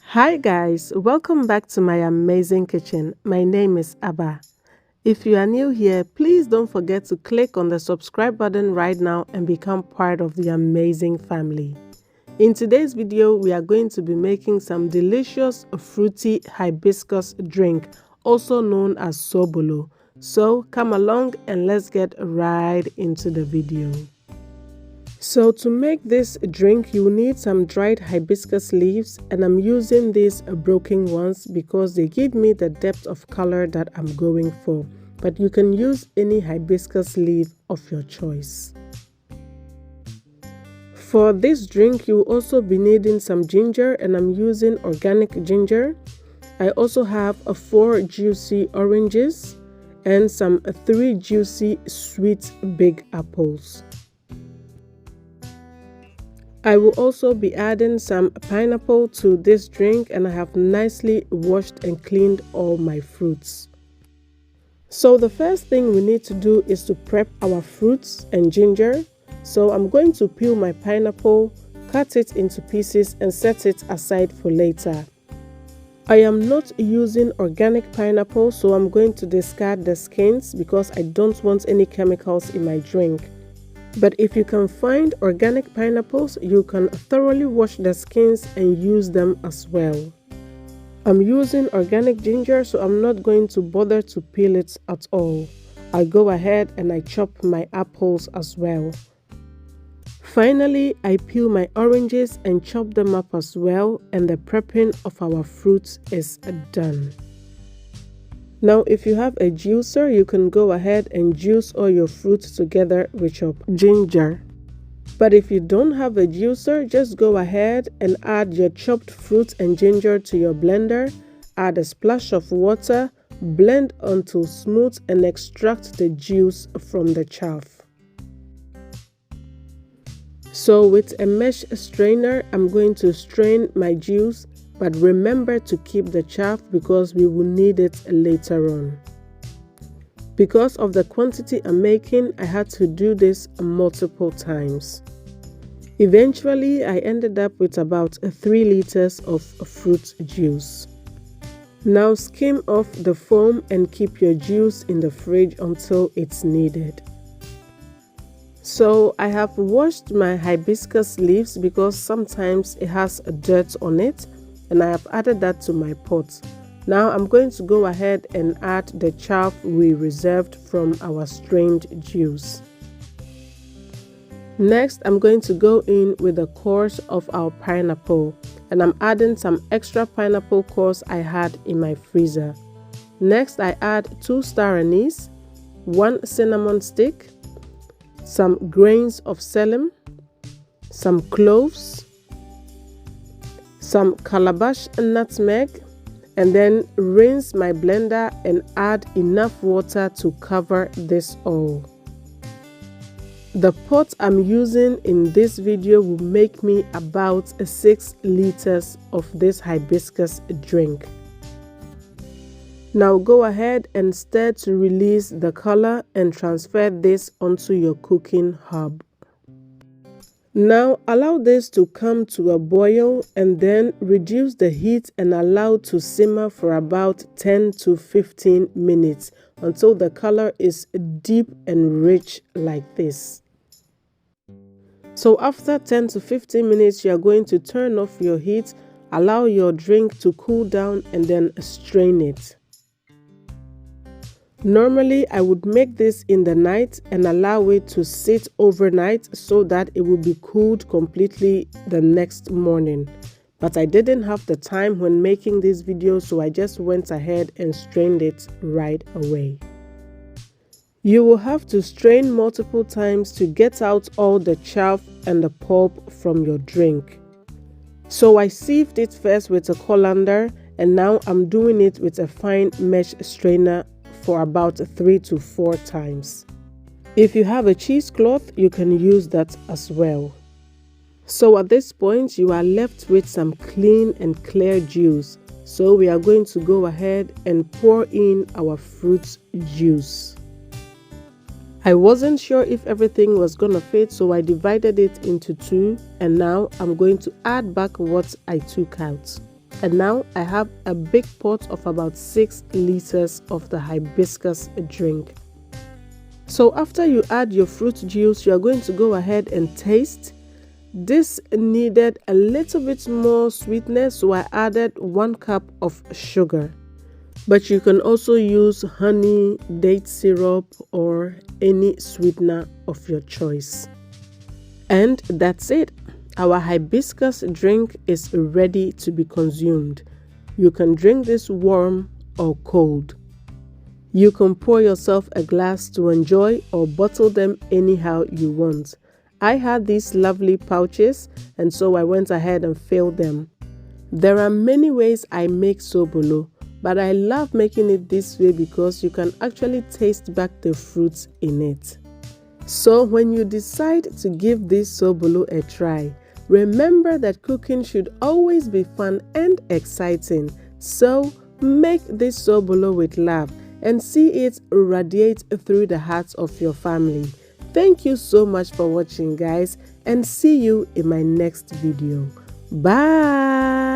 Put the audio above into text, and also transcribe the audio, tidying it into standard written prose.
Hi guys, welcome back to my amazing kitchen. My name is Abba. If you are new here, please don't forget to click on the subscribe button right now and become part of the amazing family. In today's video, we are going to be making some delicious fruity hibiscus drink, also known as Sobolo. So come along and let's get right into the video. So to make this drink, you need some dried hibiscus leaves, and I'm using these broken ones because they give me the depth of color that I'm going for. But you can use any hibiscus leaf of your choice. For this drink, you'll also be needing some ginger, and I'm using organic ginger. I also have 4 juicy oranges and some 3 juicy sweet big apples. I will also be adding some pineapple to this drink, and I have nicely washed and cleaned all my fruits. So the first thing we need to do is to prep our fruits and ginger. So I'm going to peel my pineapple, cut it into pieces and set it aside for later. I am not using organic pineapple, so I'm going to discard the skins because I don't want any chemicals in my drink. But if you can find organic pineapples, you can thoroughly wash the skins and use them as well. I'm using organic ginger, so I'm not going to bother to peel it at all. I go ahead and I chop my apples as well. Finally, I peel my oranges and chop them up as well, and the prepping of our fruits is done. Now, if you have a juicer, you can go ahead and juice all your fruits together with your ginger. But if you don't have a juicer, just go ahead and add your chopped fruit and ginger to your blender, add a splash of water, blend until smooth and extract the juice from the chaff. So with a mesh strainer, I'm going to strain my juice. But remember to keep the chaff because we will need it later on. Because of the quantity I'm making, I had to do this multiple times. Eventually, I ended up with about 3 liters of fruit juice. Now skim off the foam and keep your juice in the fridge until it's needed. So I have washed my hibiscus leaves because sometimes it has dirt on it, and I have added that to my pot. Now I'm going to go ahead and add the chaff we reserved from our strained juice. Next, I'm going to go in with the cores of our pineapple, and I'm adding some extra pineapple cores I had in my freezer. Next, I add 2 star anise, 1 cinnamon stick, some grains of selim, some cloves, some calabash and nutmeg, and then rinse my blender and add enough water to cover this all. The pot I'm using in this video will make me about 6 liters of this hibiscus drink. Now go ahead and stir to release the color and transfer this onto your cooking hob. Now allow this to come to a boil and then reduce the heat and allow to simmer for about 10 to 15 minutes until the color is deep and rich like this. So after 10 to 15 minutes, you are going to turn off your heat, allow your drink to cool down and then strain it. Normally, I would make this in the night and allow it to sit overnight so that it will be cooled completely the next morning. But I didn't have the time when making this video, so I just went ahead and strained it right away. You will have to strain multiple times to get out all the chaff and the pulp from your drink. So I sieved it first with a colander, and now I'm doing it with a fine mesh strainer for about 3 to 4 times. If you have a cheesecloth, you can use that as well. So at this point, you are left with some clean and clear juice. So we are going to go ahead and pour in our fruit juice. I wasn't sure if everything was gonna fit, so I divided it into 2, and now I'm going to add back what I took out. And now I have a big pot of about 6 liters of the hibiscus drink. So after you add your fruit juice, you are going to go ahead and taste. This needed a little bit more sweetness, so I added 1 cup of sugar. But you can also use honey, date syrup, or any sweetener of your choice. And that's it. Our hibiscus drink is ready to be consumed. You can drink this warm or cold. You can pour yourself a glass to enjoy or bottle them anyhow you want. I had these lovely pouches, and so I went ahead and filled them. There are many ways I make sobolo, but I love making it this way because you can actually taste back the fruits in it. So when you decide to give this sobolo a try, remember that cooking should always be fun and exciting. So make this sobolo with love and see it radiate through the hearts of your family. Thank you so much for watching, guys, and see you in my next video. Bye!